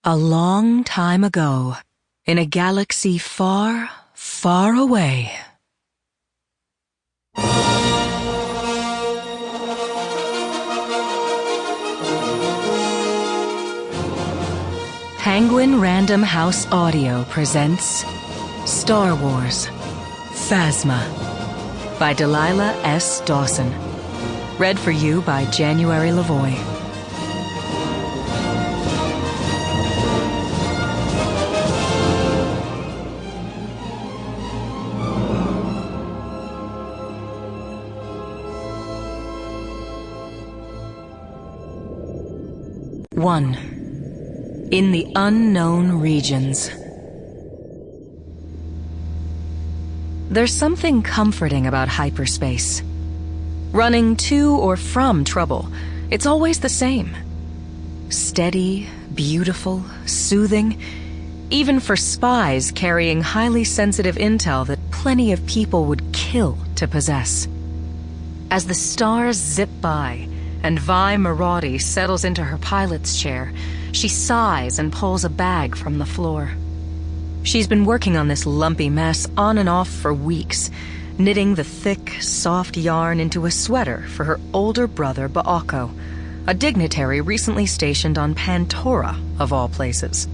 A long time ago, in a galaxy far, far away. Penguin Random House Audio presents Star Wars Phasma by Delilah S. Dawson. Read for you by January LaVoy. One. In the unknown regions. There's something comforting about hyperspace. Running to or from trouble, it's always the same. Steady, beautiful, soothing, even for spies carrying highly sensitive intel that plenty of people would kill to possess. As the stars zip by and Vi Maraudy settles into her pilot's chair, she sighs and pulls a bag from the floor. She's been working on this lumpy mess on and off for weeks, knitting the thick, soft yarn into a sweater for her older brother Baako, a dignitary recently stationed on Pantora, of all places.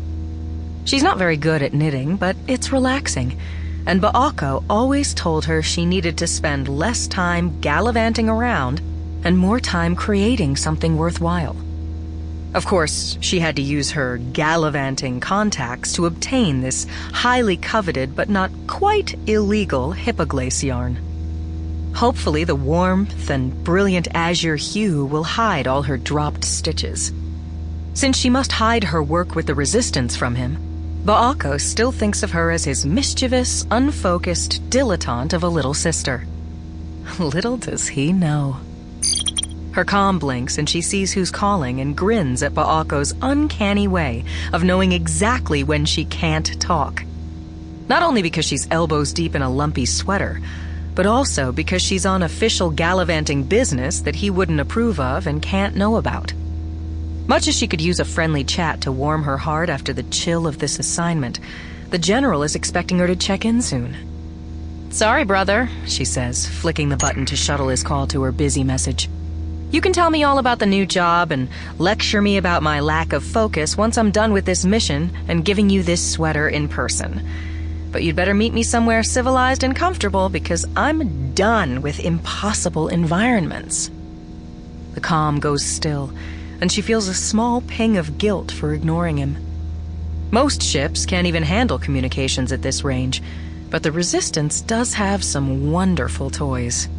She's not very good at knitting, but it's relaxing, and Baako always told her she needed to spend less time gallivanting around and more time creating something worthwhile. Of course, she had to use her gallivanting contacts to obtain this highly coveted but not quite illegal hippoglace yarn. Hopefully the warmth and brilliant azure hue will hide all her dropped stitches. Since she must hide her work with the resistance from him, Baako still thinks of her as his mischievous, unfocused dilettante of a little sister. Little does he know. Her comm blinks and she sees who's calling and grins at Baako's uncanny way of knowing exactly when she can't talk. Not only because she's elbows deep in a lumpy sweater, but also because she's on official gallivanting business that he wouldn't approve of and can't know about. Much as she could use a friendly chat to warm her heart after the chill of this assignment, the general is expecting her to check in soon. "Sorry, brother," she says, flicking the button to shuttle his call to her busy message. "You can tell me all about the new job and lecture me about my lack of focus once I'm done with this mission and giving you this sweater in person. But you'd better meet me somewhere civilized and comfortable because I'm done with impossible environments." The comm goes still, and she feels a small ping of guilt for ignoring him. Most ships can't even handle communications at this range, but the Resistance does have some wonderful toys.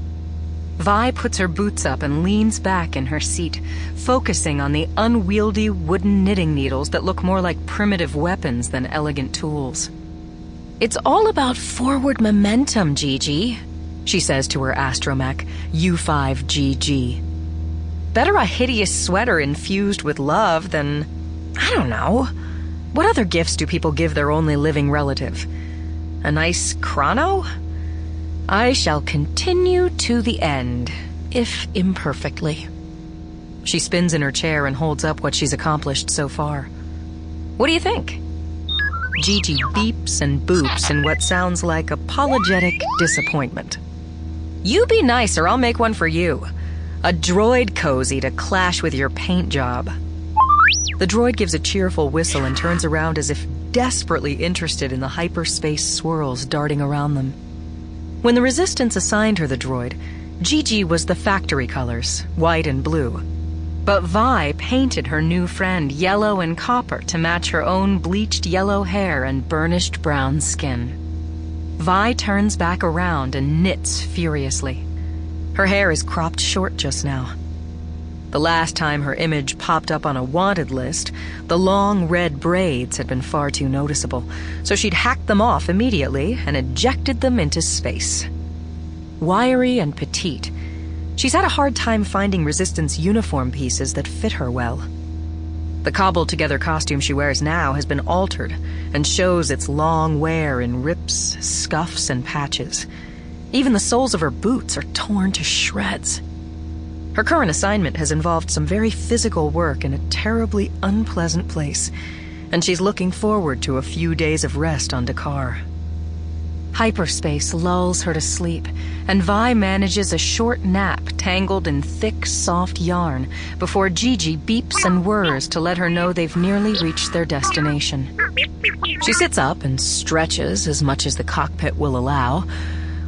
Vi puts her boots up and leans back in her seat, focusing on the unwieldy wooden knitting needles that look more like primitive weapons than elegant tools. "It's all about forward momentum, Gigi," she says to her astromech, U5GG. "Better a hideous sweater infused with love than, I don't know, what other gifts do people give their only living relative? A nice chrono? I shall continue to the end, if imperfectly." She spins in her chair and holds up what she's accomplished so far. "What do you think?" Gigi beeps and boops in what sounds like apologetic disappointment. "You be nice or I'll make one for you. A droid cozy to clash with your paint job." The droid gives a cheerful whistle and turns around as if desperately interested in the hyperspace swirls darting around them. When the Resistance assigned her the droid, Gigi was the factory colors, white and blue. But Vi painted her new friend yellow and copper to match her own bleached yellow hair and burnished brown skin. Vi turns back around and knits furiously. Her hair is cropped short just now. The last time her image popped up on a wanted list, the long red braids had been far too noticeable, so she'd hacked them off immediately and ejected them into space. Wiry and petite, she's had a hard time finding Resistance uniform pieces that fit her well. The cobbled-together costume she wears now has been altered and shows its long wear in rips, scuffs, and patches. Even the soles of her boots are torn to shreds. Her current assignment has involved some very physical work in a terribly unpleasant place, and she's looking forward to a few days of rest on Dakar. Hyperspace lulls her to sleep, and Vi manages a short nap tangled in thick, soft yarn before Gigi beeps and whirs to let her know they've nearly reached their destination. She sits up and stretches as much as the cockpit will allow,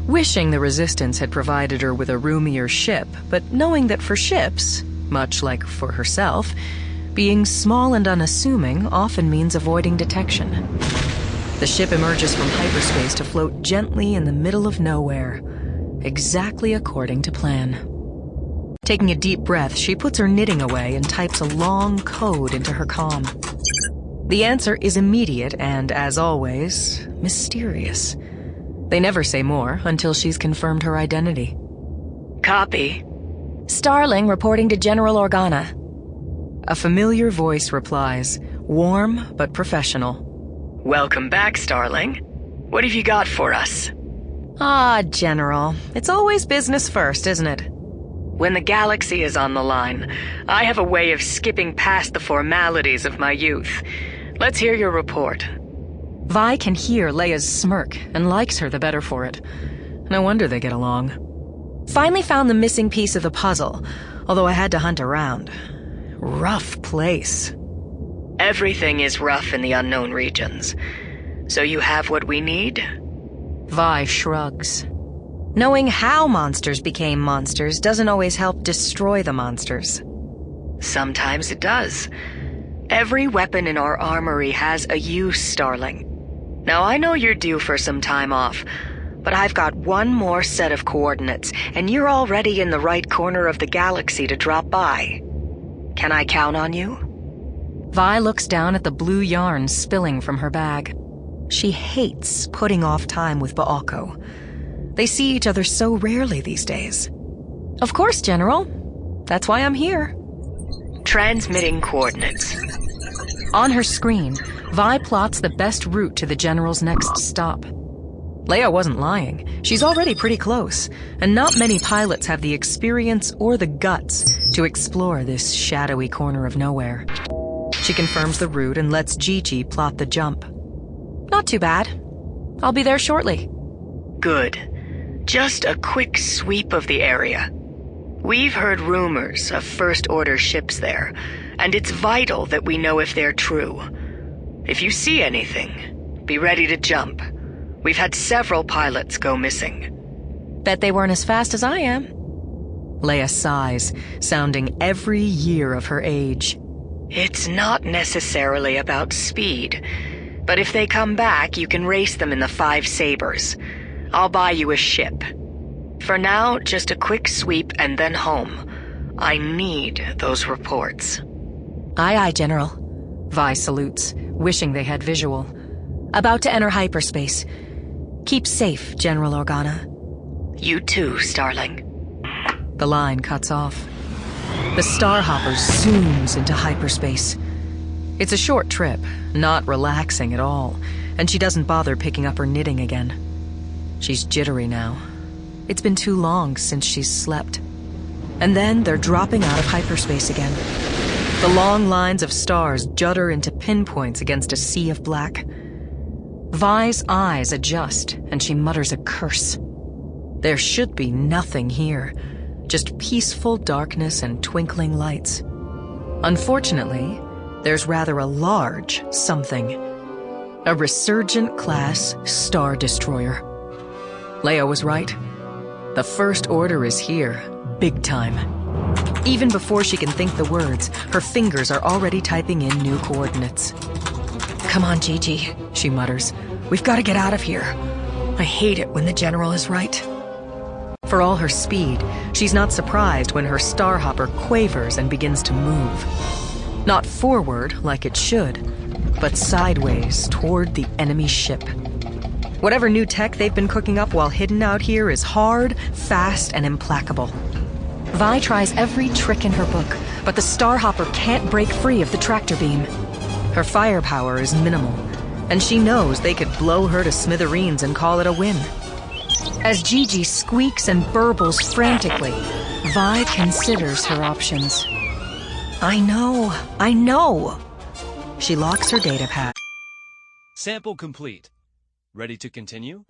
wishing the Resistance had provided her with a roomier ship, but knowing that for ships, much like for herself, being small and unassuming often means avoiding detection. The ship emerges from hyperspace to float gently in the middle of nowhere, exactly according to plan. Taking a deep breath, she puts her knitting away and types a long code into her comm. The answer is immediate and, as always, mysterious. They never say more until she's confirmed her identity. Copy. Starling reporting to General Organa. A familiar voice replies, warm but professional. Welcome back, Starling. What have you got for us? Ah, General. It's always business first, isn't it? When the galaxy is on the line, I have a way of skipping past the formalities of my youth. Let's hear your report. Vi can hear Leia's smirk and likes her the better for it. No wonder they get along. Finally found the missing piece of the puzzle, although I had to hunt around. Rough place. Everything is rough in the unknown regions. So you have what we need? Vi shrugs. Knowing how monsters became monsters doesn't always help destroy the monsters. Sometimes it does. Every weapon in our armory has a use, Starling. Now I know you're due for some time off, but I've got one more set of coordinates, and you're already in the right corner of the galaxy to drop by. Can I count on you? Vi looks down at the blue yarn spilling from her bag. She hates putting off time with Ba'ako. They see each other so rarely these days. Of course, General. That's why I'm here. Transmitting coordinates. On her screen, Vi plots the best route to the General's next stop. Leia wasn't lying. She's already pretty close, and not many pilots have the experience or the guts to explore this shadowy corner of nowhere. She confirms the route and lets Gigi plot the jump. Not too bad. I'll be there shortly. Good. Just a quick sweep of the area. We've heard rumors of first-order ships there, and it's vital that we know if they're true. If you see anything, be ready to jump. We've had several pilots go missing. Bet they weren't as fast as I am. Leia sighs, sounding every year of her age. It's not necessarily about speed, but if they come back, you can race them in the 5 sabers. I'll buy you a ship. For now, just a quick sweep and then home. I need those reports. Aye, aye, General. Vi salutes, wishing they had visual. About to enter hyperspace. Keep safe, General Organa. You too, Starling. The line cuts off. The Starhopper zooms into hyperspace. It's a short trip, not relaxing at all, and she doesn't bother picking up her knitting again. She's jittery now. It's been too long since she's slept. And then they're dropping out of hyperspace again. The long lines of stars judder into pinpoints against a sea of black. Vi's eyes adjust, and she mutters a curse. There should be nothing here, just peaceful darkness and twinkling lights. Unfortunately, there's rather a large something. A Resurgent-class Star Destroyer. Leia was right. The First Order is here, big time. Even before she can think the words, her fingers are already typing in new coordinates. Come on, Gigi, she mutters. We've got to get out of here. I hate it when the General is right. For all her speed, she's not surprised when her Starhopper quavers and begins to move. Not forward, like it should, but sideways toward the enemy ship. Whatever new tech they've been cooking up while hidden out here is hard, fast, and implacable. Vi tries every trick in her book, but the Starhopper can't break free of the tractor beam. Her firepower is minimal, and she knows they could blow her to smithereens and call it a win. As Gigi squeaks and burbles frantically, Vi considers her options. I know. She locks her data pad. Sample complete. Ready to continue?